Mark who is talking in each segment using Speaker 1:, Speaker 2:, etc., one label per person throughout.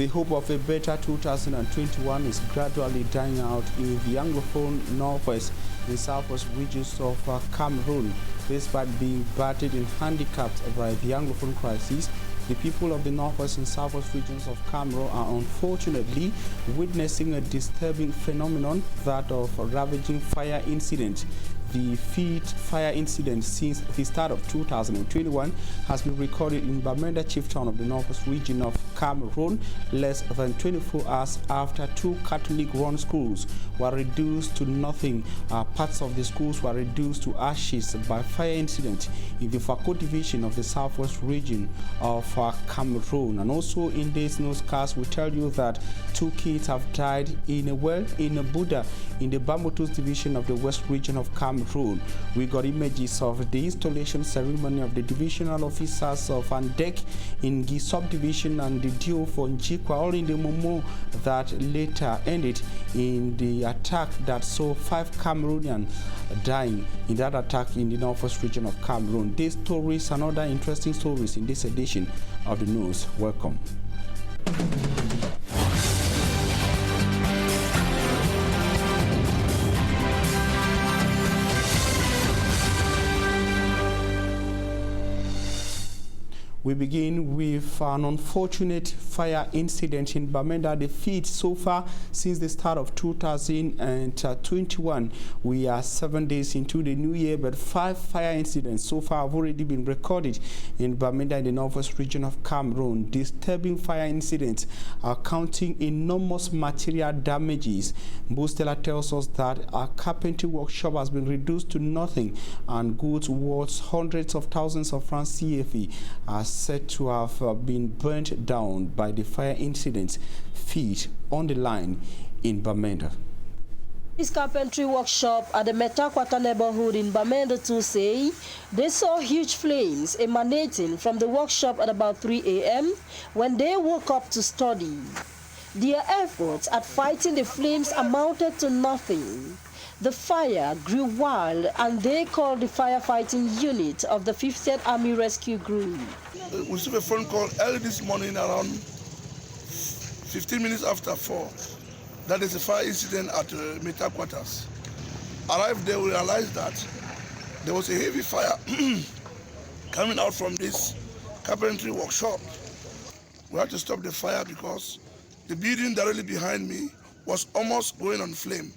Speaker 1: The hope of a better 2021 is gradually dying out in the Anglophone Northwest and Southwest regions of Cameroon. Despite being battered and handicapped by the Anglophone crisis, the people of the Northwest and Southwest regions of Cameroon are unfortunately witnessing a disturbing phenomenon, that of a ravaging fire incident. The fifth fire incident since the start of 2021 has been recorded in Bermuda chieftain of the Northwest region of Cameroon, less than 24 hours after two Catholic-run schools were reduced to nothing. Parts of the schools were reduced to ashes by fire incident in the Funguti division of the Southwest region of Cameroon. And also in this newscast, we tell you that two kids have died in a well in a Buddha in the Bermuda division of the West region of Cameroon. We got images of the installation ceremony of the divisional officers of Andek in the subdivision and the Dio for Njikwa, all in the Momo, that later ended in the attack that saw 5 Cameroonians dying in that attack in the Northwest region of Cameroon. These stories and other interesting stories in this edition of the news. Welcome. We begin with an unfortunate fire incident in Bermuda. The fifth so far since the start of 2021. We are 7 days into the new year, but 5 fire incidents so far have already been recorded in Bermuda in the Northwest region of Cameroon. Disturbing fire incidents are counting enormous material damages. Bostella tells us that our carpentry workshop has been reduced to nothing, and goods worth hundreds of thousands of francs CFA are said to have been burnt down by the fire incidents feet on the line in Bermuda.
Speaker 2: This carpentry workshop at the Metakwata neighborhood in Bermuda too say they saw huge flames emanating from the workshop at about 3 a.m. when they woke up to study. Their efforts at fighting the flames amounted to nothing. The fire grew wild, and they called the firefighting unit of the 50th Army Rescue Group.
Speaker 3: We received a phone call early this morning around 15 minutes after 4. That is a fire incident at Metaquarters. Arrived there, we realized that there was a heavy fire coming out from this carpentry workshop. We had to stop the fire because the building directly behind me was almost going on flame.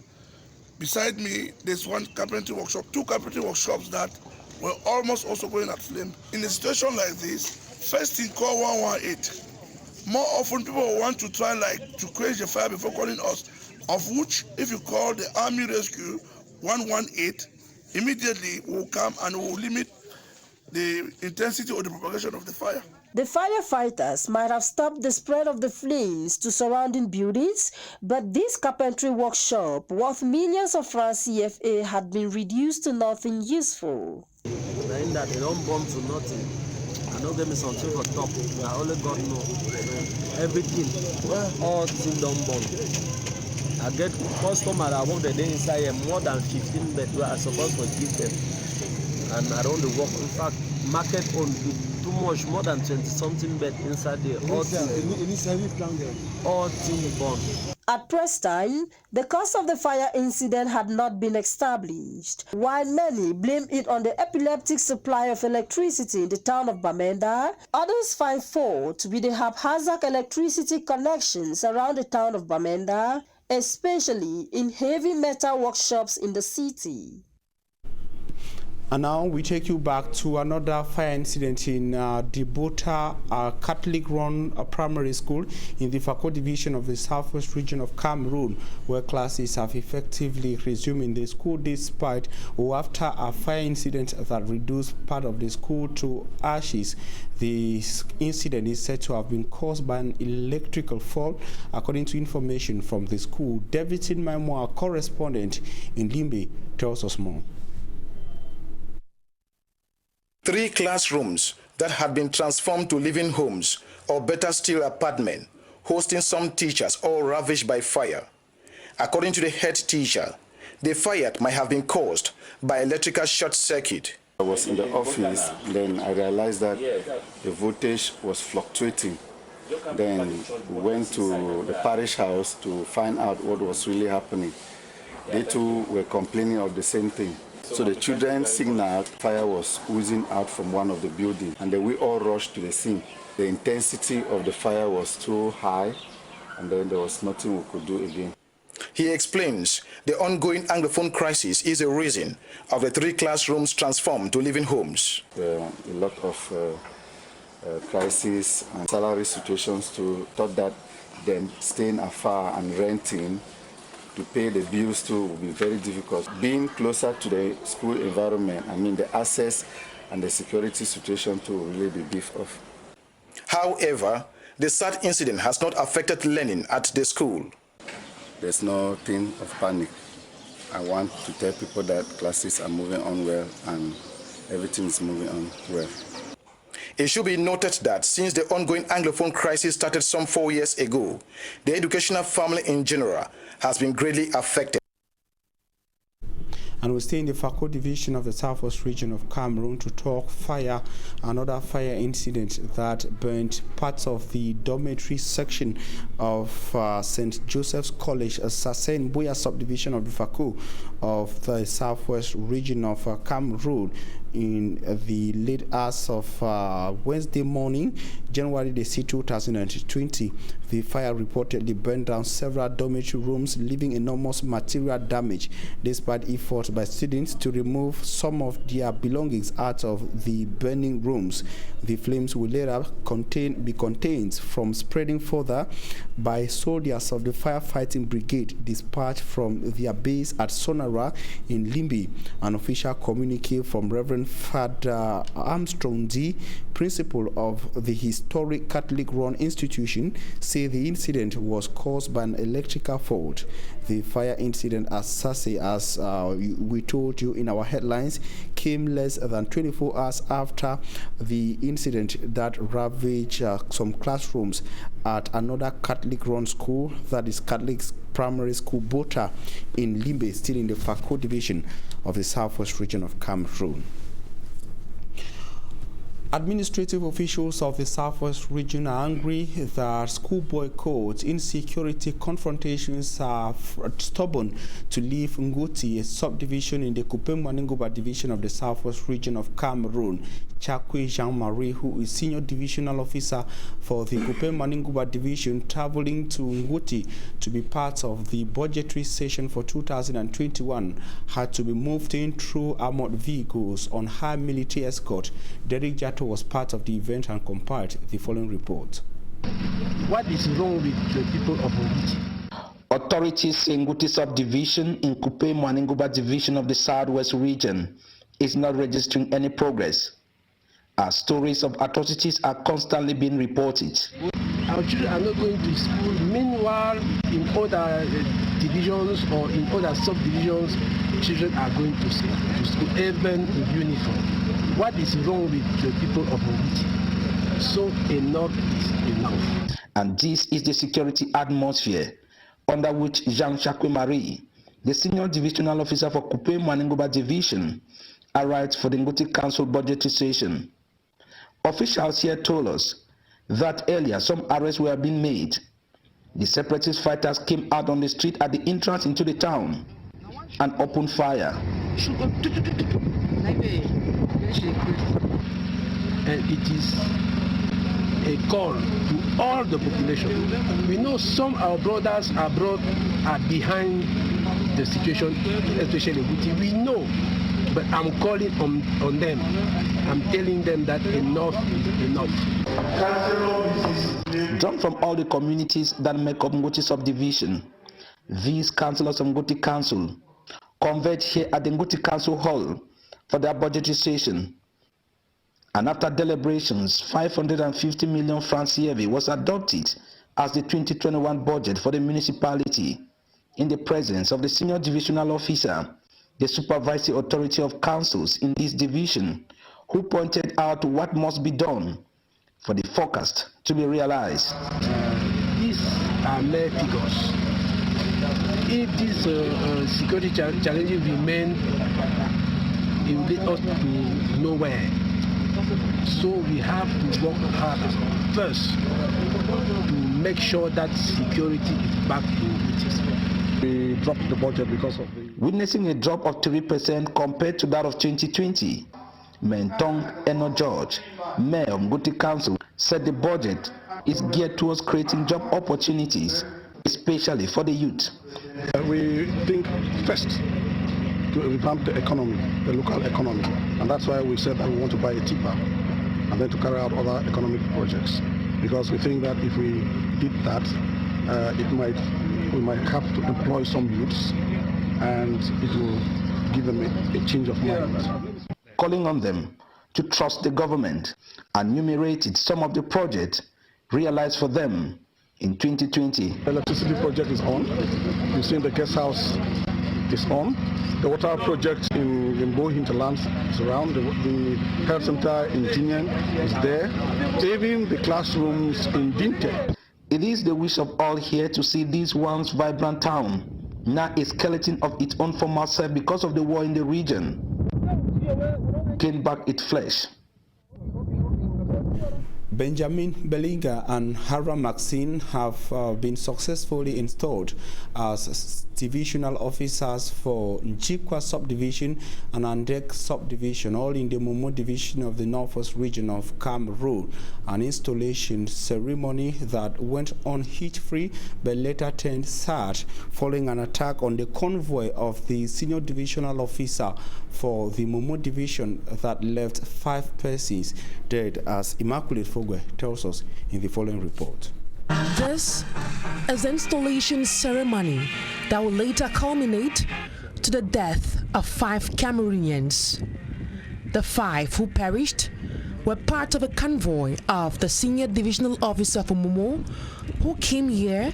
Speaker 3: Beside me, there's one carpentry workshop, 2 carpentry workshops that were almost also going at flame. In a situation like this, first thing, call 118. More often, people want to try to quench the fire before calling us, of which, if you call the Army Rescue 118, immediately we'll come and we'll limit the intensity or the propagation of the fire.
Speaker 2: The firefighters might have stopped the spread of the flames to surrounding buildings, but this carpentry workshop, worth millions of francs CFA, had been reduced to nothing useful.
Speaker 4: Knowing that they don't burn to nothing, I know them is something for top. I only God know. Everything, all things don't burn. I get customers that work the day inside more than 15 beds where I supposed to give them. And I don't work, in fact, market on too much, more than 20-something bed inside there. All things burn.
Speaker 2: At press time, the cause of the fire incident had not been established. While many blame it on the epileptic supply of electricity in the town of Bermuda, others find fault with the haphazard electricity connections around the town of Bermuda, especially in heavy metal workshops in the city.
Speaker 1: And now we take you back to another fire incident in Dibota, a Catholic-run primary school in the Funguti division of the Southwest region of Cameroon, where classes have effectively resumed in the school despite or after a fire incident that reduced part of the school to ashes. The incident is said to have been caused by an electrical fault, according to information from the school. Davidson Maimo, our correspondent in Limbe, tells us more.
Speaker 5: 3 classrooms that had been transformed to living homes, or better still apartments, hosting some teachers, all ravished by fire. According to the head teacher, the fire might have been caused by electrical short circuit.
Speaker 6: I was in the office, then I realized that the voltage was fluctuating. Then we went to the parish house to find out what was really happening. They too were complaining of the same thing. So the children signaled fire was oozing out from one of the buildings, and then we all rushed to the scene. The intensity of the fire was too high, and then there was nothing we could do again.
Speaker 5: He explains the ongoing Anglophone crisis is a reason of the 3 classrooms transformed to living homes.
Speaker 6: A lot of crisis and salary situations to thought that them staying afar and renting to pay the bills too will be very difficult. Being closer to the school environment, I mean the access and the security situation too will really be beefed up.
Speaker 5: However, the sad incident has not affected learning at the school.
Speaker 6: There's nothing of panic. I want to tell people that classes are moving on well and everything is moving on well.
Speaker 5: It should be noted that since the ongoing Anglophone crisis started some 4 years ago, the educational family in general has been greatly affected.
Speaker 1: And we stay in the Fako division of the Southwest region of Cameroon to talk fire, another fire incident that burnt parts of the dormitory section of St. Joseph's College, Sassen Boya subdivision of the Fako of the Southwest region of Cameroon in the late hours of Wednesday morning, January the 6th, 2020. The fire reportedly burned down several dormitory rooms, leaving enormous material damage, despite efforts by students to remove some of their belongings out of the burning rooms. The flames will later be contained from spreading further by soldiers of the firefighting brigade dispatched from their base at Sonara in Limbi. An official communique from Reverend Father Armstrong D, principal of the historic Catholic-run institution, say the incident was caused by an electrical fault. The fire incident, as we told you in our headlines, came less than 24 hours after the incident that ravaged some classrooms at another Catholic-run school, that is Catholic Primary School Bota in Limbe, still in the Fako division of the Southwest region of Cameroon. Administrative officials of the Southwest region are angry that school boycotts, insecurity confrontations are stubborn to leave Funguti, a subdivision in the Kupem-Maningoba division of the Southwest region of Cameroon. Chakwe Jean-Marie, who is Senior Divisional Officer for the Kupem-Maningoba division, traveling to Funguti to be part of the budgetary session for 2021, had to be moved in through armored vehicles on high military escort. Derek Jato was part of the event and compiled the following report.
Speaker 7: What is wrong with the people of Funguti?
Speaker 8: Authorities in Funguti subdivision in Kupem-Maningoba division of the Southwest region is not registering any progress, as stories of atrocities are constantly being reported.
Speaker 7: Our children are not going to school. Meanwhile, in other divisions or in other subdivisions, children are going to school, even in uniform. What is wrong with the people of Funguti? So enough is enough.
Speaker 8: And this is the security atmosphere under which Jean-Jacques Marie, the Senior Divisional Officer for Kupem-Maningoba division, arrived for the Funguti Council budgetary session. Officials here told us that earlier some arrests were being made. The separatist fighters came out on the street at the entrance into the town and opened fire.
Speaker 7: And it is a call to all the population. We know some of our brothers abroad are behind the situation, especially in Funguti. We know, but I'm calling on them. I'm telling them that enough is enough.
Speaker 8: Drawn from all the communities that make up Funguti subdivision, these councillors of Funguti Council converged here at the Funguti Council Hall for their budgetary session. And after deliberations, 550 million francs CFA was adopted as the 2021 budget for the municipality in the presence of the Senior Divisional Officer, the supervisory authority of councils in this division, who pointed out what must be done for the forecast to be realized.
Speaker 7: These are mere figures. If these security challenges remain, it will lead us to nowhere. So we have to work hard first to make sure that security is back to it is. We dropped the budget because of the...
Speaker 8: Witnessing a drop of 3% compared to that of 2020, Mentong Eno George, Mayor of Funguti Council, said the budget is geared towards creating job opportunities, especially for the youth.
Speaker 9: We think first to revamp the economy, the local economy, and that's why we said that we want to buy a tipper and then to carry out other economic projects, because we think that if we did that, we might have to employ some youths and it will give them a change of mind.
Speaker 8: Calling on them to trust the government and enumerated some of the projects realized for them in 2020.
Speaker 9: The electricity project is on. You've seen the guest house is on. The water project in Limbo hinterlands is around. The health center in Tinian is there. Even the classrooms in Dinte.
Speaker 8: It is the wish of all here to see this once vibrant town now a skeleton of its own former self because of the war in the region gain back its flesh.
Speaker 1: Benjamin Bellinger and Hara Maxine have been successfully installed as divisional officers for Njikwa subdivision and Andek subdivision, all in the Momo division of the Northwest region of Cameroon. An installation ceremony that went on hitch-free but later turned sad following an attack on the convoy of the senior divisional officer for the Momo division that left 5 persons dead, as Immaculate Fogwe tells us in the following report.
Speaker 10: This is the installation ceremony that will later culminate to the death of 5 Cameroonians. The 5 who perished were part of a convoy of the senior divisional officer for Momo, who came here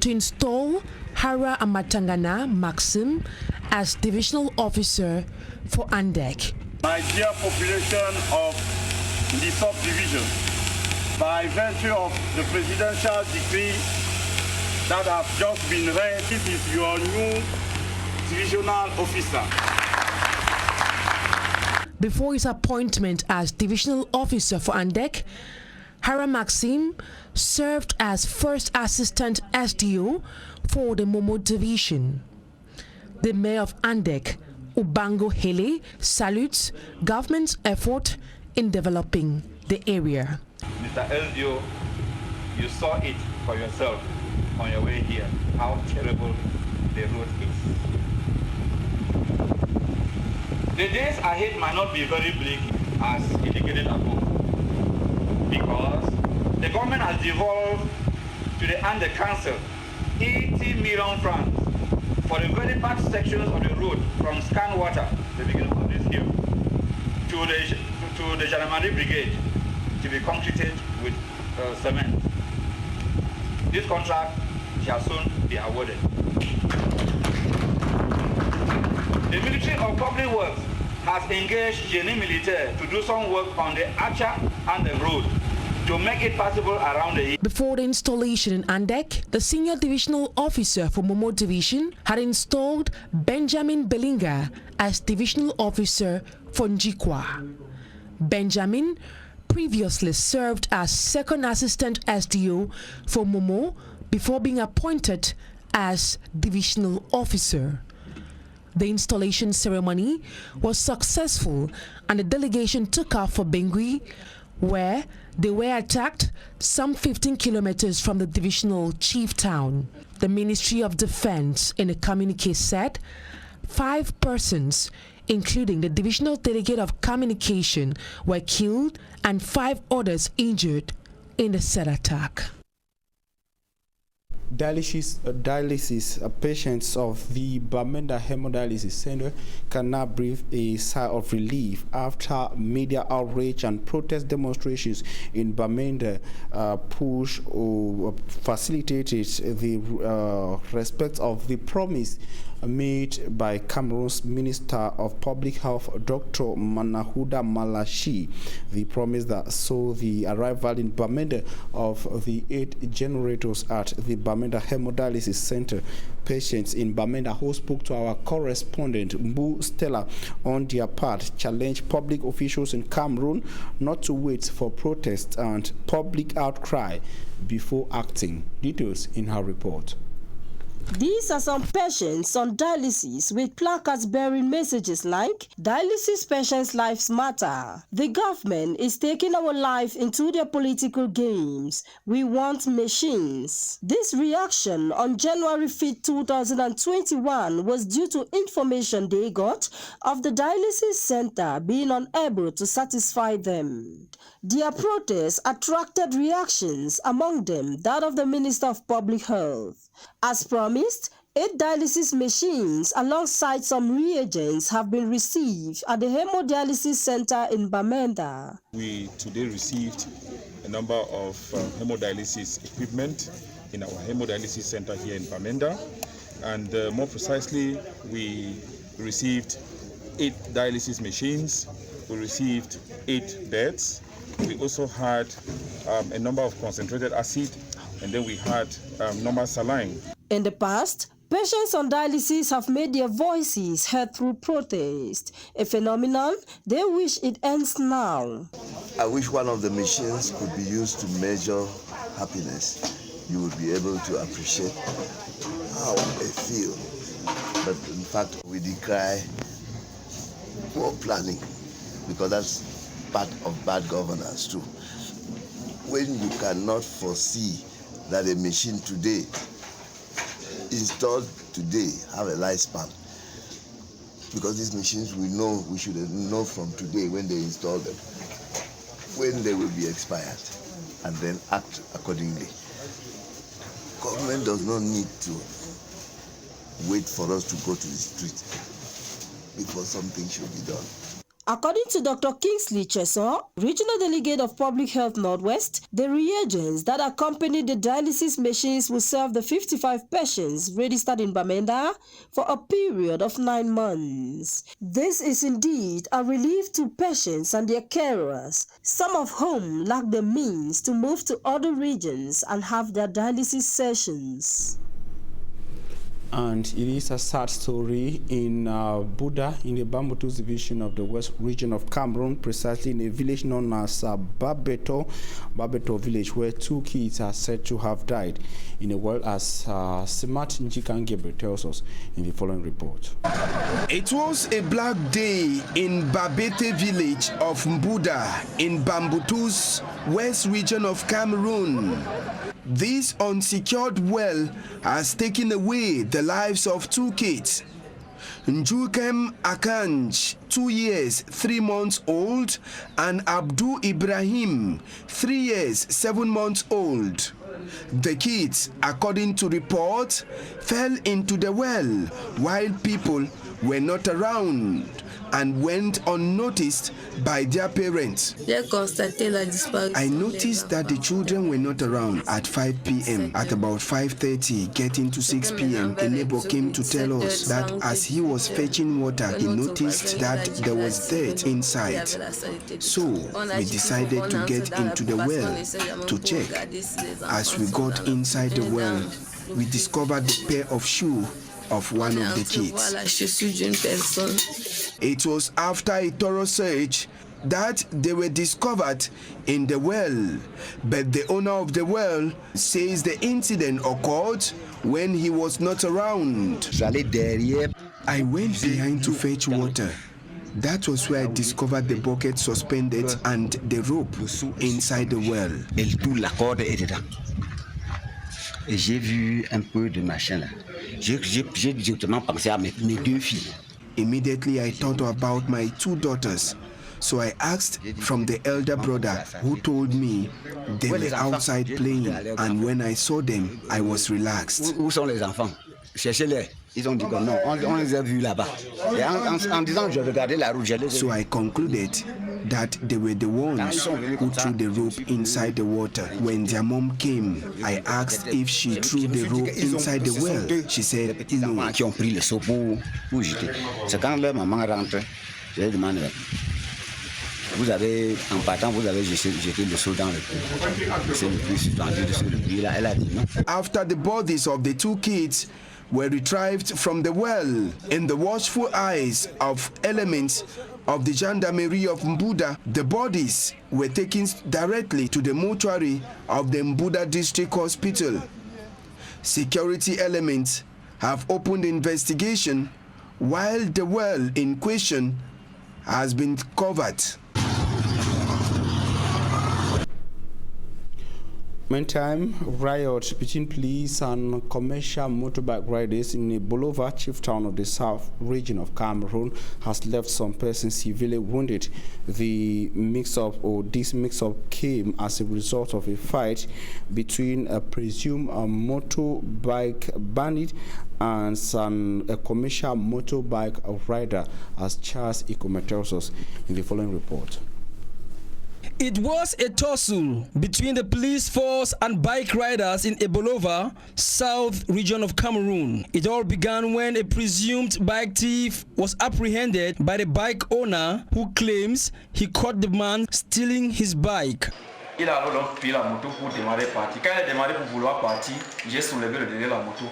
Speaker 10: to install Hara Amatangana Maxim as divisional officer for Andek.
Speaker 11: My dear population of the subdivision, by virtue of the presidential decree that has just been read, this is your new divisional officer.
Speaker 10: Before his appointment as divisional officer for Andek, Hara Maxim served as first assistant SDO for the Momo division. The mayor of Andek, Ubango Hele, salutes government's effort in developing the area.
Speaker 11: Mr. SDO, you saw it for yourself on your way here, how terrible the road is. The days ahead might not be very bleak as indicated above, because the government has devolved to the Andek Council 80 million francs for the very bad sections of the road from Scanwater, the beginning of this hill, to the Janamari Brigade to be concreted with cement. This contract shall soon be awarded. The Ministry of Public Works has engaged Génie Militaire to do some work on the Acha and the road to make it possible around the...
Speaker 10: Before the installation in Andek, the senior divisional officer for Momo division had installed Benjamin Bellinger as divisional officer for Njikwa. Benjamin previously served as second assistant SDO for Momo before being appointed as divisional officer. The installation ceremony was successful and the delegation took off for Bengui, where they were attacked some 15 kilometers from the divisional chief town. The Ministry of Defense in a communique said 5 persons, including the divisional delegate of communication, were killed and 5 others injured in the said attack.
Speaker 1: Dialysis patients of the Bermuda hemodialysis center can now breathe a sigh of relief after media outrage and protest demonstrations in Bermuda push or facilitated the respect of the promise made by Cameroon's Minister of Public Health, Dr. Manahuda Malashi. The promise that saw the arrival in Bermuda of the 8 generators at the Bermuda Hemodialysis Center. Patients in Bermuda who spoke to our correspondent Mbu Stella on their part challenged public officials in Cameroon not to wait for protests and public outcry before acting. Details in her report.
Speaker 2: These are some patients on dialysis with placards bearing messages like, "Dialysis patients' lives matter. The government is taking our life into their political games. We want machines." This reaction on January 5, 2021 was due to information they got of the dialysis center being unable to satisfy them. Their protests attracted reactions, among them that of the Minister of Public Health. As promised, 8 dialysis machines alongside some reagents have been received at the Hemodialysis Center in Bermuda.
Speaker 12: We today received a number of hemodialysis equipment in our hemodialysis center here in Bermuda, and more precisely, we received 8 dialysis machines, we received 8 beds, we also had a number of concentrated acid, and then we had normal saline.
Speaker 2: In the past, patients on dialysis have made their voices heard through protest, a phenomenon they wish it ends now.
Speaker 13: I wish one of the machines could be used to measure happiness. You would be able to appreciate how I feel. But in fact, we decry poor planning, because that's part of bad governance too. When you cannot foresee that a machine today, installed today, have a lifespan, because these machines we should know from today when they install them, when they will be expired, and then act accordingly. Government does not need to wait for us to go to the street before something should be done.
Speaker 2: According to Dr. Kingsley Cheson, Regional Delegate of Public Health Northwest, the reagents that accompany the dialysis machines will serve the 55 patients registered in Bermuda for a period of 9 months. This is indeed a relief to patients and their carers, some of whom lack the means to move to other regions and have their dialysis sessions.
Speaker 1: And it is a sad story in Buda, in the Bambutus division of the West region of Cameroon, precisely in a village known as Babeto village, where 2 kids are said to have died in a well, as Simat Njikangebe tells us in the following report.
Speaker 14: It was a black day in Babete village of Mbuda in Bambutus, West region of Cameroon. This unsecured well has taken away the lives of 2 kids. Njukem Akanj, 2 years, 3 months old, and Abdul Ibrahim, 3 years, 7 months old. The kids, according to reports, fell into the well while people were not around and went unnoticed by their parents. I noticed that the children were not around at 5 p.m. At about 5:30, getting to 6 p.m., a neighbor came to tell us that as he was fetching water, he noticed that there was dirt inside. So we decided to get into the well to check. As we got inside the well, we discovered the pair of shoes of one of the kids. It was after a thorough search that they were discovered in the well, but the owner of the well says the incident occurred when he was not around. I went behind to fetch water. That was where I discovered the bucket suspended and the rope inside the well.
Speaker 15: J'ai vu un peu de machin là. J'ai directement pensé à mes 2 filles.
Speaker 14: Immediately I thought about my 2 daughters. So I asked from the elder brother, who told me they were outside playing, and when I saw them, I was relaxed.
Speaker 15: Où sont les enfants? Cherchez-les. Ils ont dit que non, on les a vus là-bas. Et en disant que je regardais la route, j'allais.
Speaker 14: So I concluded that they were the ones who threw the rope inside the water. When their mom came, I asked if she threw the rope inside the well. She said no.
Speaker 15: Qui ont pris le seau pour jeter. C'est quand leur maman rentre, je lui demande, vous avez, en partant, vous avez jeté le seau dans le puits. C'est le puits suspendu dessus le puits. Là, elle a dit non.
Speaker 14: After the bodies of the two kids were retrieved from the well, in the watchful eyes of elements of the Gendarmerie of Mbuda, the bodies were taken directly to the mortuary of the Mbuda District Hospital. Security elements have opened investigation while the well in question has been covered.
Speaker 1: Meantime, riot between police and commercial motorbike riders in the Bolova chief town of the south region of Cameroon has left some persons severely wounded. This mix-up came as a result of a fight between a presumed motorbike bandit and a commercial motorbike rider, as Charles Equinoxe tells us in the following report.
Speaker 16: It was a tussle between the police force and bike riders in Ebolova, south region of Cameroon. It all began when a presumed bike thief was apprehended by the bike owner who claims he caught the man stealing his bike.
Speaker 11: Il a alors pris la moto pour démarrer partir. Quand il a démarré pour vouloir partir, j'ai soulevé le derrière de la moto.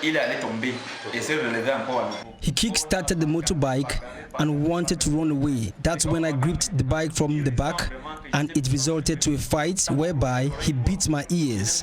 Speaker 11: Il est allé tomber et s'est relevé encore à nouveau.
Speaker 16: He kick-started the motorbike and wanted to run away. That's when I gripped the bike from the back and it resulted to a fight whereby he beat my ears.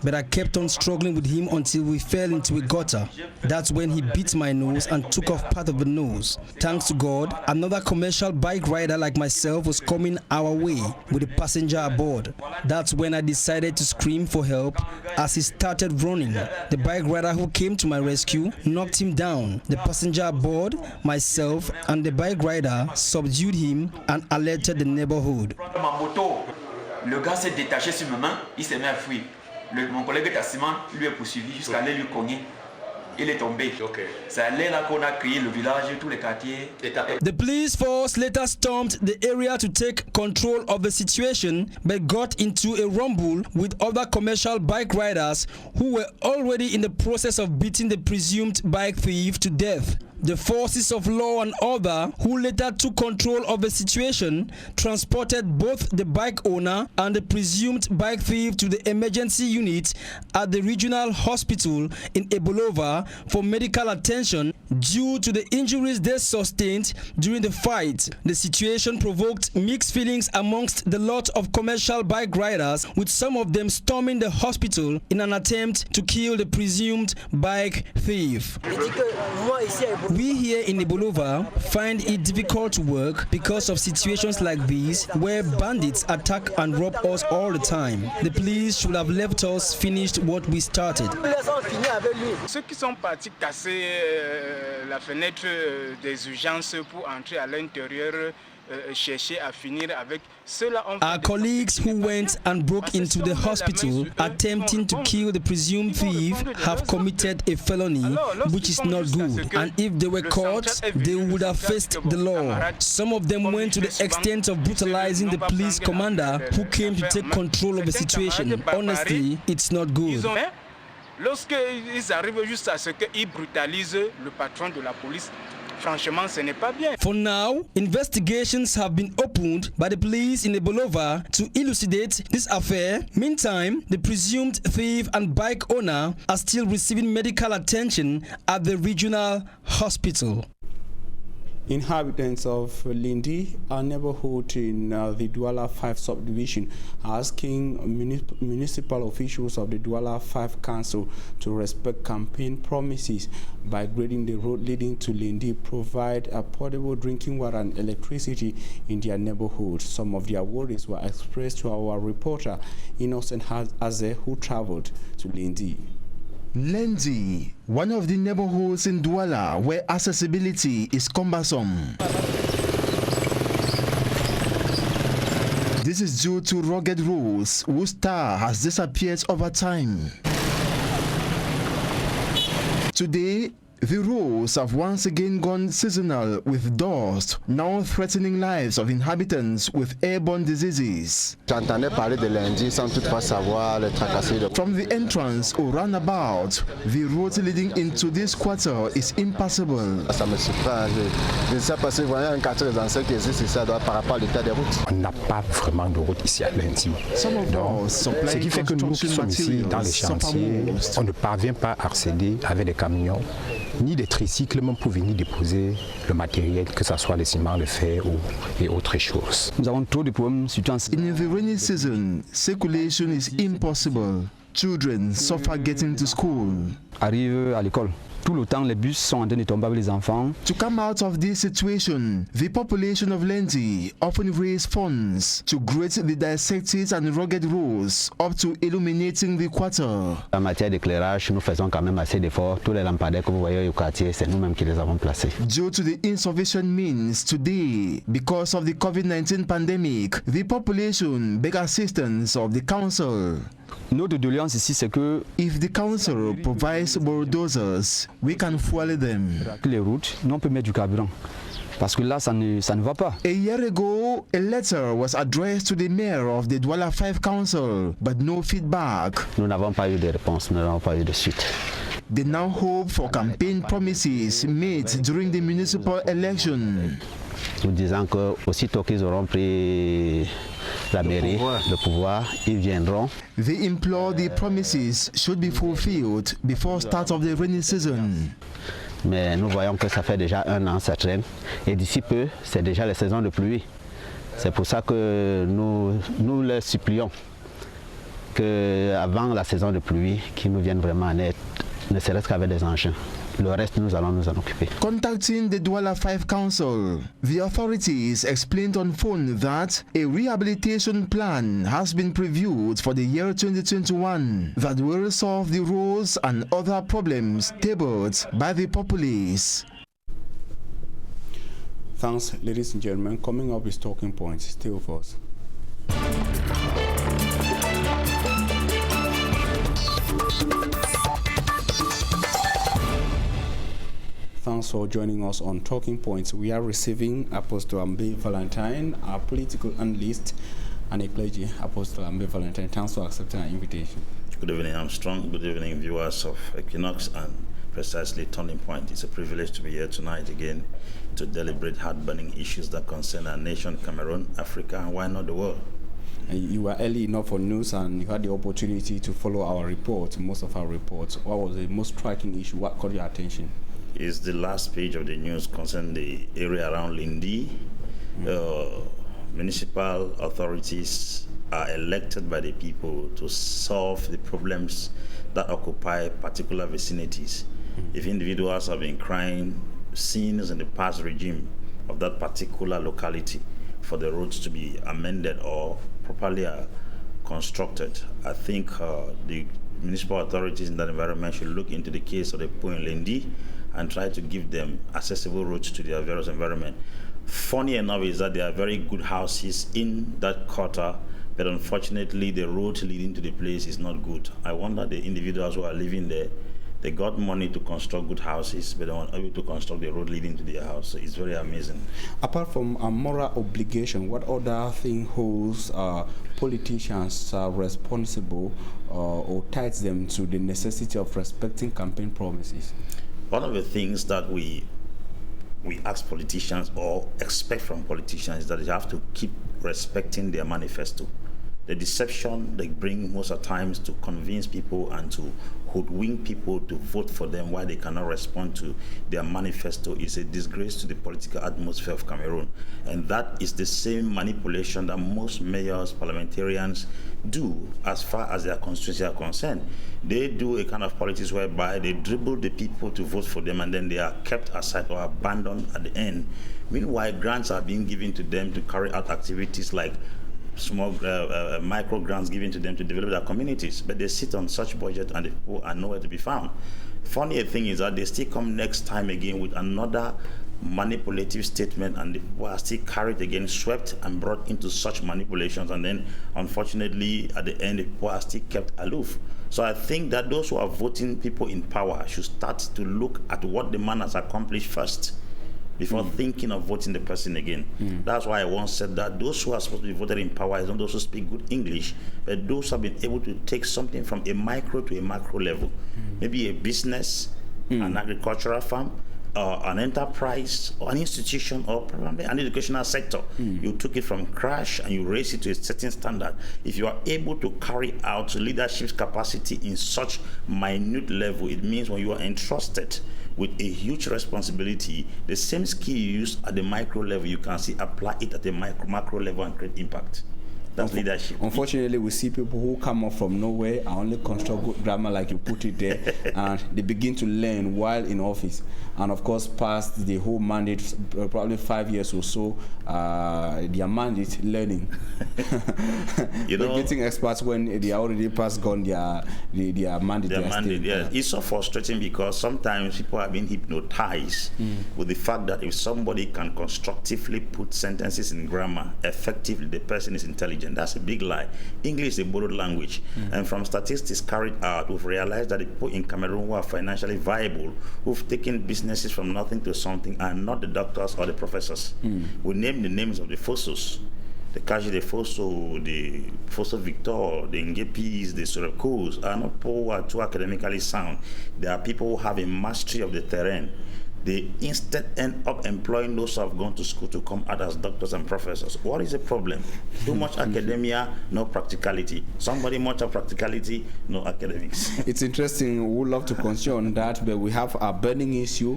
Speaker 16: But I kept on struggling with him until we fell into a gutter. That's when he beat my nose and took off part of the nose. Thanks to God, another commercial bike rider like myself was coming our way with a passenger aboard. That's when I decided to scream for help as he started running. The bike rider who came to my rescue knocked him down. The passenger aboard, myself, and the bike rider subdued him and alerted the neighborhood.
Speaker 11: Ma moto, le gars s'est détaché sur ma main, il s'est mis à fuir. Mon collègue Tassiman lui a poursuivi jusqu'à aller lui cogner. Il est tombé. C'est là qu'on a créé le village, tous les quartiers.
Speaker 16: The police force later stormed the area to take control of the situation, but got into a rumble with other commercial bike riders who were already in the process of beating the presumed bike thief to death. The forces of law and order, who later took control of the situation, transported both the bike owner and the presumed bike thief to the emergency unit at the regional hospital in Ebolova for medical attention due to the injuries they sustained during the fight. The situation provoked mixed feelings amongst the lot of commercial bike riders, with some of them storming the hospital in an attempt to kill the presumed bike thief. We here in Ebolova find it difficult to work because of situations like these where bandits attack and rob us all the time. The police should have left us finish what we started.
Speaker 17: Ceux qui sont partis casser la fenêtre des urgences pour entrer à l'intérieur, chercher à finir avec cela.
Speaker 16: Our colleagues who went and broke into the hospital attempting to kill the presumed thief have committed a felony, which is not good, and if they were caught, they would have faced the law. Some of them went to the extent of brutalizing the police commander who came to take control of the situation. Honestly, it's not good.
Speaker 17: Lorsqu'ils arrivent juste à ce qu'ils brutalisent le patron de la police, franchement, ce n'est pas bien.
Speaker 16: For now, investigations have been opened by the police in Ebolova to elucidate this affair. Meantime, the presumed thief and bike owner are still receiving medical attention at the regional hospital.
Speaker 1: Inhabitants of Lindi, a neighborhood in the Douala 5 subdivision, are asking municipal officials of the Douala 5 Council to respect campaign promises by grading the road leading to Lindi, provide a portable drinking water and electricity in their neighborhood. Some of their worries were expressed to our reporter, Innocent Aze, who traveled to Lindi.
Speaker 18: Lendi, one of the neighborhoods in Douala where accessibility is cumbersome. This is due to rugged roads whose tar has disappeared over time. Today, the roads have once again gone seasonal with dust, now threatening lives of inhabitants with airborne diseases.
Speaker 19: J'entendais parler de lundi sans toutefois savoir le tracasser.
Speaker 18: From the entrance or roundabout, the road leading into this quarter is impassable.
Speaker 19: Ça me surprend. Je ne sais pas si vous voyez un quartier résidentiel qui existe ici par rapport à l'état des routes.
Speaker 20: On n'a pas vraiment de route ici à lundi. Donc, ce qui fait que nous qui sommes ici dans les chantiers, on ne parvient pas à accéder avec des camions ni des tricycles même pour venir déposer le matériel, que ce soit le ciment, le fer et autres choses.
Speaker 18: Nous avons trop de problèmes surtout en... In the rainy season, circulation is impossible. Children suffer getting to school.
Speaker 21: Arrive à l'école. Tout le temps, les bus sont en train de tomber avec les enfants.
Speaker 18: To come out of this situation, the population of Lendi often raise funds to grade the dissected and rugged roads up to illuminating the quarter.
Speaker 21: En matière d'éclairage, nous faisons quand même assez d'efforts. Tous les lampadaires que vous voyez au quartier, c'est nous-mêmes qui les avons placés.
Speaker 18: Due to the insufficient means today, because of the COVID-19 pandemic, the population beg assistance of the council.
Speaker 21: Notre doléance ici, c'est que
Speaker 18: if the council provides bulldozers, we can fuel them.
Speaker 21: Les routes, nous on peut mettre du carburant. Parce que là, ça ne va pas.
Speaker 18: A year ago, a letter was addressed to the mayor of the Douala 5 Council, but no feedback.
Speaker 21: Nous n'avons pas eu de réponse, nous n'avons pas eu de suite.
Speaker 18: They now hope for campaign promises made during the municipal election.
Speaker 21: Nous disons que aussitôt qu'ils auront pris la mairie, le pouvoir, ils viendront.
Speaker 18: They implore the promises should be fulfilled before start of the rainy season.
Speaker 21: Mais nous voyons que ça fait déjà un an, ça traîne. Et d'ici peu, c'est déjà la saison de pluie. C'est pour ça que nous les supplions qu'avant la saison de pluie, qu'ils nous viennent vraiment en aide, ne serait-ce qu'avec des engins. Le reste, nous allons nous en occuper.
Speaker 18: Contacting the Douala 5 Council, the authorities explained on phone that a rehabilitation plan has been previewed for the year 2021 that will resolve the roads and other problems tabled by the populace.
Speaker 1: Thanks, ladies and gentlemen. Coming up is Talking Points. Stay with us. Thanks for joining us on Talking Points. We are receiving Apostle Ambe Valentine, our political analyst, and a clergy, Apostle Ambe Valentine. Thanks for accepting our invitation.
Speaker 22: Good evening, Armstrong. Good evening, viewers of Equinoxe and precisely Turning Point. It's a privilege to be here tonight again to deliberate heart-burning issues that concern our nation, Cameroon, Africa, and why not the world.
Speaker 1: You were early enough for news and you had the opportunity to follow our report, most of our reports. What was the most striking issue? What caught your attention?
Speaker 22: Is the last page of the news concerning the area around Lindi. Municipal authorities are elected by the people to solve the problems that occupy particular vicinities. If individuals have been crying sins in the past regime of that particular locality for the roads to be amended or properly constructed, I think the municipal authorities in that environment should look into the case of the poor in Lindi and try to give them accessible roads to their various environment. Funny enough is that there are very good houses in that quarter, but unfortunately the road leading to the place is not good. I wonder the individuals who are living there, they got money to construct good houses, but they weren't able to construct the road leading to their house. So it's very amazing.
Speaker 1: Apart from a moral obligation, what other thing holds politicians responsible or ties them to the necessity of respecting campaign promises?
Speaker 22: One of the things that we ask politicians or expect from politicians is that they have to keep respecting their manifesto. The deception they bring most of the times to convince people and to hoodwink people to vote for them while they cannot respond to their manifesto is a disgrace to the political atmosphere of Cameroon. And that is the same manipulation that most mayors, parliamentarians do as far as their constituency are concerned. They do a kind of politics whereby they dribble the people to vote for them and then they are kept aside or abandoned at the end. Meanwhile, grants are being given to them to carry out activities like small micro grants given to them to develop their communities, but they sit on such budget and the people are nowhere to be found. Funny thing is that they still come next time again with another manipulative statement and the people are still carried again, swept and brought into such manipulations, and then unfortunately at the end the people are still kept aloof. So I think that those who are voting people in power should start to look at what the man has accomplished first before thinking of voting the person again. That's why I once said that those who are supposed to be voted in power is not those who speak good English, but those who have been able to take something from a micro to a macro level. Maybe a business, an agricultural farm, an enterprise, or an institution, or probably an educational sector. You took it from crash and you raised it to a certain standard. If you are able to carry out leadership capacity in such minute level, it means when you are entrusted with a huge responsibility, the same skill you use at the micro level, you can see apply it at the macro level and create impact. That's leadership.
Speaker 1: Unfortunately, we see people who come up from nowhere and only construct good grammar like you put it there, and they begin to learn while in office. And of course, past the whole mandate, probably 5 years or so, their mandate learning. They're getting experts when they are already past gone their mandate.
Speaker 22: Their mandate, yes. It's so frustrating because sometimes people have been hypnotized with the fact that if somebody can constructively put sentences in grammar effectively, the person is intelligent. That's a big lie. English is a borrowed language. And from statistics carried out, we've realized that the people in Cameroon who are financially viable, who've taken businesses from nothing to something, are not the doctors or the professors. We name the names of the Fossos, the Kaji de Fosso, the Fosso Victor, the Ngepis, the Sorekos, are not people who are too academically sound. They are people who have a mastery of the terrain. They instead end up employing those who have gone to school to come out as doctors and professors. What is the problem? Too much academia, no practicality. Somebody much of practicality, no academics.
Speaker 1: It's interesting. We would love to continue on that, but we have a burning issue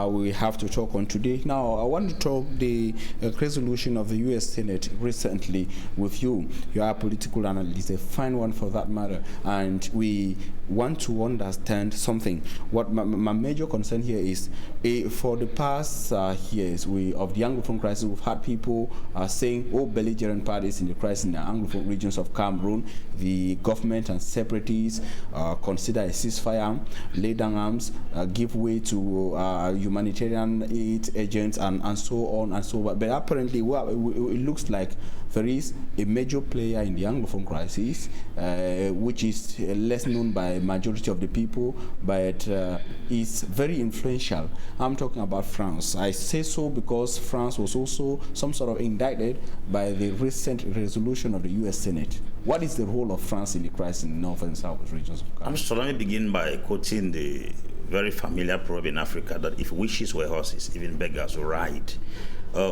Speaker 1: we have to talk on today. Now, I want to talk the resolution of the U.S. Senate recently with you. You are a political analyst, a fine one for that matter, and we want to understand something. What my major concern here is, for the past years of the Anglophone crisis, we've had people saying, belligerent parties in the crisis in the Anglophone regions of Cameroon, the government and separatists consider a ceasefire, lay down arms, give way to humanitarian aid agents, and so on and so on. But apparently, it looks like there is a major player in the Anglophone crisis, which is less known by majority of the people, but is very influential. I'm talking about France. I say so because France was also some sort of indicted by the recent resolution of the U.S. Senate. What is the role of France in the crisis in the north and south regions of Cameroon?
Speaker 22: So let me begin by quoting the very familiar proverb in Africa that if wishes were horses, even beggars would ride.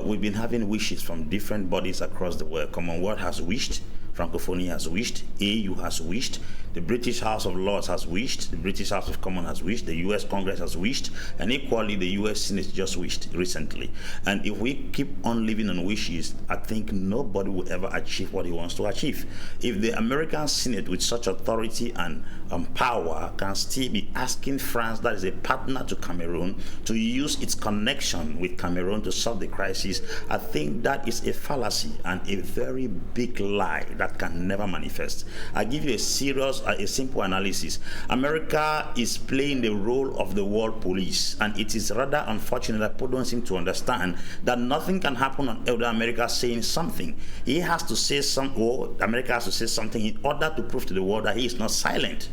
Speaker 22: We've been having wishes from different bodies across the world. Commonwealth has wished, Francophonie has wished, AU has wished, the British House of Lords has wished, the British House of Commons has wished, the US Congress has wished, and equally the US Senate just wished recently. And if we keep on living on wishes, I think nobody will ever achieve what he wants to achieve. If the American Senate with such authority and power can still be asking France, that is a partner to Cameroon, to use its connection with Cameroon to solve the crisis, I think that is a fallacy and a very big lie that can never manifest. I give you a simple analysis. America is playing the role of the world police, and it is rather unfortunate that people don't seem to understand that nothing can happen without America saying something. He has to say something, or America has to say something in order to prove to the world that he is not silent.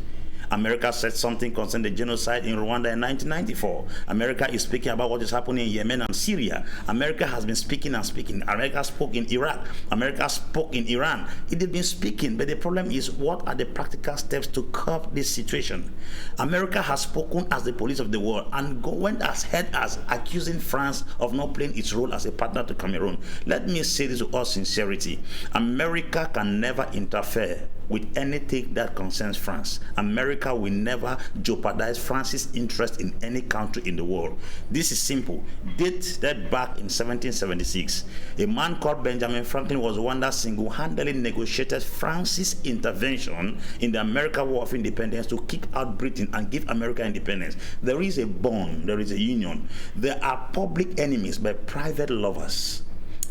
Speaker 22: America said something concerning the genocide in Rwanda in 1994. America is speaking about what is happening in Yemen and Syria. America has been speaking and speaking. America spoke in Iraq. America spoke in Iran. It has been speaking, but the problem is, what are the practical steps to curb this situation? America has spoken as the police of the world and went as ahead as accusing France of not playing its role as a partner to Cameroon. Let me say this with all sincerity. America can never interfere with anything that concerns France. America will never jeopardize France's interest in any country in the world. This is simple. Date that back in 1776. A man called Benjamin Franklin was the one that single-handedly negotiated France's intervention in the American War of Independence to kick out Britain and give America independence. There is a bond, there is a union. There are public enemies but private lovers.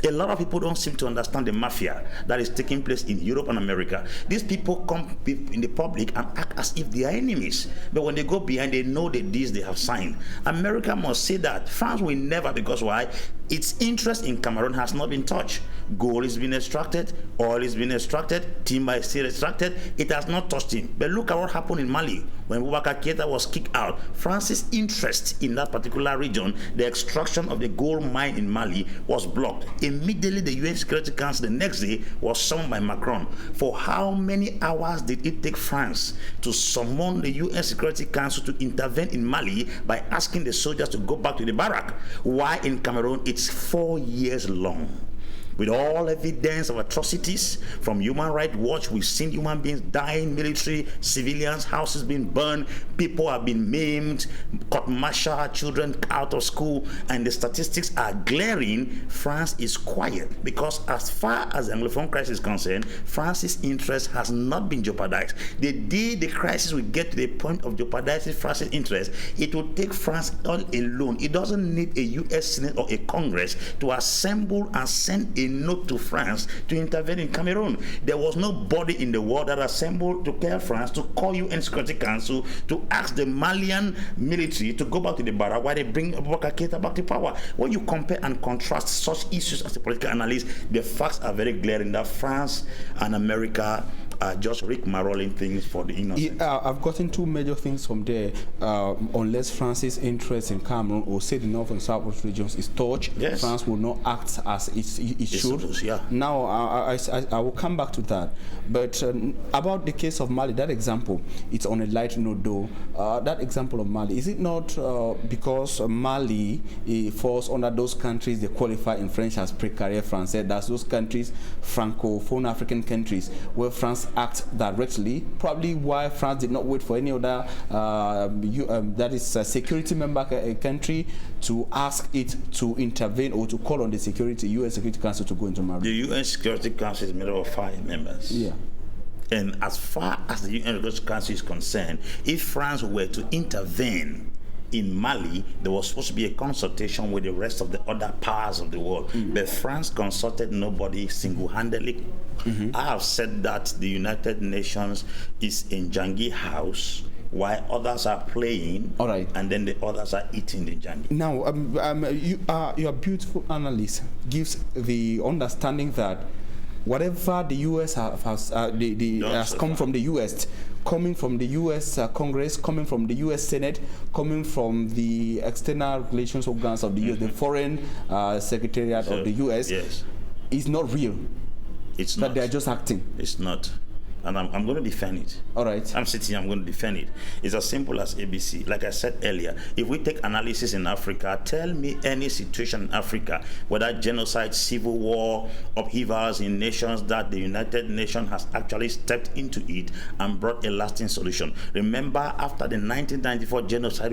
Speaker 22: A lot of people don't seem to understand the mafia that is taking place in Europe and America. These people come in the public and act as if they are enemies. But when they go behind, they know the deals they have signed. America must say that. France will never, because why? its interest in Cameroon has not been touched. Gold is being extracted, oil is being extracted, timber is still extracted. It has not touched him. But look at what happened in Mali when Boubacar Keïta was kicked out. France's interest in that particular region, the extraction of the gold mine in Mali, was blocked. Immediately, the UN Security Council the next day was summoned by Macron. For how many hours did it take France to summon the UN Security Council to intervene in Mali by asking the soldiers to go back to the barrack? Why in Cameroon it's 4 years long? With all evidence of atrocities from Human Rights Watch, we've seen human beings dying, military, civilians, houses being burned, people have been maimed, court-martial, children out of school, and the statistics are glaring. France is quiet because as far as the Anglophone crisis is concerned, France's interest has not been jeopardized. The day the crisis will get to the point of jeopardizing France's interest, it will take France all alone. It doesn't need a US Senate or a Congress to assemble and send a note to France to intervene in Cameroon. There was nobody in the world that assembled to tell France to call UN Security Council to ask the Malian military to go back to the barrack while they bring Boubacar Keïta back to power. When you compare and contrast such issues as a political analyst, the facts are very glaring that France and America are just rigmaroling things for the innocent.
Speaker 1: I've gotten two major things from there. Unless France's interest in Cameroon or say the north and south regions is touched, yes, France will not act as it should. Yeah. Now, I will come back to that. But about the case of Mali, that example, it's on a light note though. That example of Mali, is it not because Mali falls under those countries they qualify in French as précaire français? That's those countries, Francophone African countries, where France act directly, probably why France did not wait for any other that is a security member country to ask it to intervene or to call on the UN Security Council to go into Mali.
Speaker 22: The UN Security Council is made up of 5 members. Yeah. And as far as the UN Security Council is concerned, if France were to intervene in Mali, there was supposed to be a consultation with the rest of the other powers of the world. But France consulted nobody single-handedly. I have said that the United Nations is in Jangi house while others are playing, and then the others are eating the Jangi.
Speaker 1: Now, your beautiful analyst gives the understanding that whatever the US has come from the US, coming from the U.S. Congress, coming from the U.S. Senate, coming from the external relations organs of the U.S., the Foreign Secretariat of the U.S., is not real.
Speaker 22: It's
Speaker 1: not.
Speaker 22: That
Speaker 1: they are just acting.
Speaker 22: It's not. And I'm going to defend it.
Speaker 1: All right.
Speaker 22: I'm sitting here, I'm going to defend it. It's as simple as ABC. Like I said earlier, if we take analysis in Africa, tell me any situation in Africa, whether genocide, civil war, upheavals in nations, that the United Nations has actually stepped into it and brought a lasting solution. Remember, after the 1994 genocide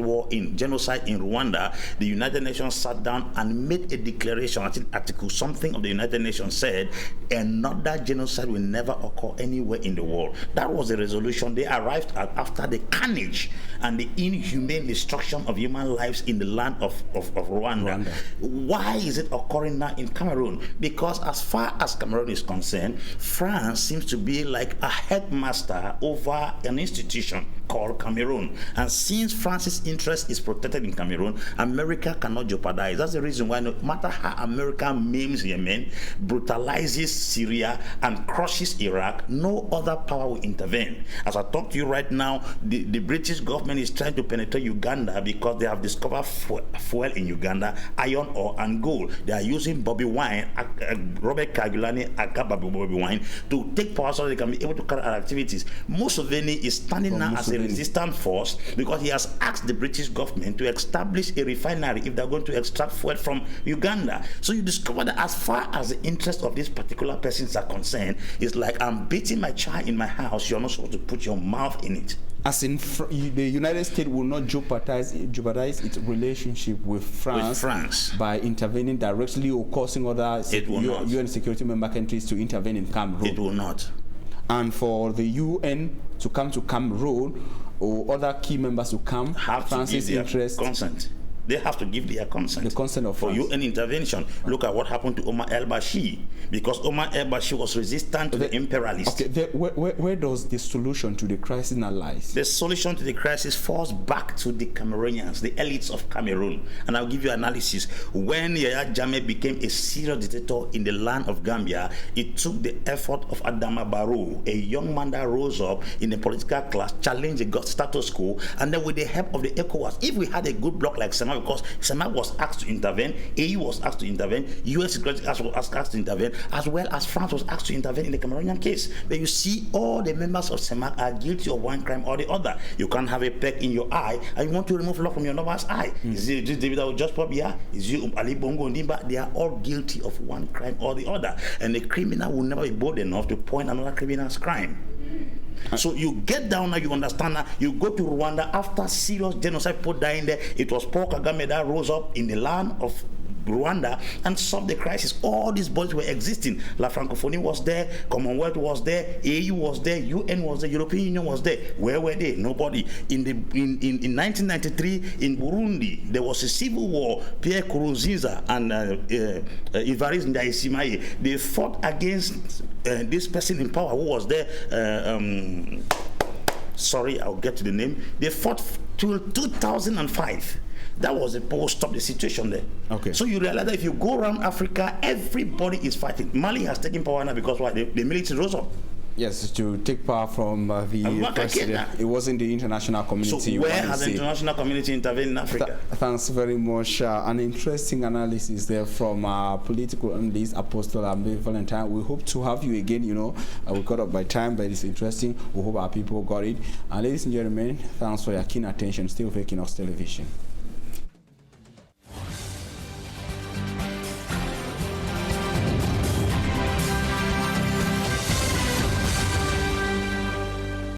Speaker 22: in Rwanda, the United Nations sat down and made a declaration. I think Article something of the United Nations said, another genocide will never occur anywhere in the world. That was the resolution they arrived at after the carnage and the inhumane destruction of human lives in the land of Rwanda. Why is it occurring now in Cameroon? Because as far as Cameroon is concerned, France seems to be like a headmaster over an institution called Cameroon. And since France's interest is protected in Cameroon, America cannot jeopardize. That's the reason why no matter how America maims Yemen, brutalizes Syria, and crushes Iraq, no other power will intervene. As I talk to you right now, the British government is trying to penetrate Uganda because they have discovered fuel in Uganda, iron ore and gold. They are using Bobby Wine, Robert Kagulani, Bobby Wine, to take power so they can be able to carry out activities. Mussolini is standing now as a resistant force because he has asked the British government to establish a refinery if they're going to extract fuel from Uganda. So you discover that as far as the interest of these particular persons are concerned, it's like I'm beating my child in my house, you're not supposed to put your mouth in it.
Speaker 1: As in, the United States will not jeopardize its relationship with France by intervening directly or causing other UN security member countries to intervene in Cameroon.
Speaker 22: It will not.
Speaker 1: And for the UN to come to Cameroon or other key members to come,
Speaker 22: have France's interest consent. They have to give their consent.
Speaker 1: The consent of
Speaker 22: for
Speaker 1: France.
Speaker 22: UN intervention. Look at what happened to Omar el-Bashir, because Omar el-Bashir was resistant to the imperialists.
Speaker 1: Okay, where does the solution to the crisis now lies?
Speaker 22: The solution to the crisis falls back to the Cameroonians, the elites of Cameroon. And I'll give you analysis. When Yahya Jammeh became a serious dictator in the land of Gambia, it took the effort of Adama Barrow, a young man that rose up in the political class, challenged the status quo, and then with the help of the ECOWAS, if we had a good bloc like Senghor, because Senghor was asked to intervene, AU was asked to intervene, US Security was asked to intervene, as well as France was asked to intervene in the Cameroonian case. But you see, all the members of Senghor are guilty of one crime or the other. You can't have a peg in your eye and you want to remove lock from your neighbor's eye. Is it David that just pop here? Is you Ali Bongo Ndimba? They are all guilty of one crime or the other. And the criminal will never be bold enough to point another criminal's crime. So you get down now, you understand that. You go to Rwanda after serious genocide, people dying there. It was Paul Kagame that rose up in the land of Rwanda and solved the crisis. All these bodies were existing. La Francophonie was there, Commonwealth was there, AU was there, UN was there, European Union was there. Where were they? Nobody. In 1993 in Burundi, there was a civil war. Pierre Nkurunziza and Evariste Ndayishimiye, they fought against this person in power who was there. Sorry, I'll get to the name. They fought till 2005. That was the power stop the situation there.
Speaker 1: Okay.
Speaker 22: So you realize that if you go around Africa, everybody is fighting. Mali has taken power now because why? The military rose up.
Speaker 1: Yes, to take power from the president. It wasn't the international community.
Speaker 22: So where has the international community intervened in Africa?
Speaker 1: Thanks very much. An interesting analysis there from political analyst Apostle Ambe Valentine. We hope to have you again. You know, we got up by time, but it's interesting. We hope our people got it. And ladies and gentlemen, thanks for your keen attention. Still with Equinoxe Television.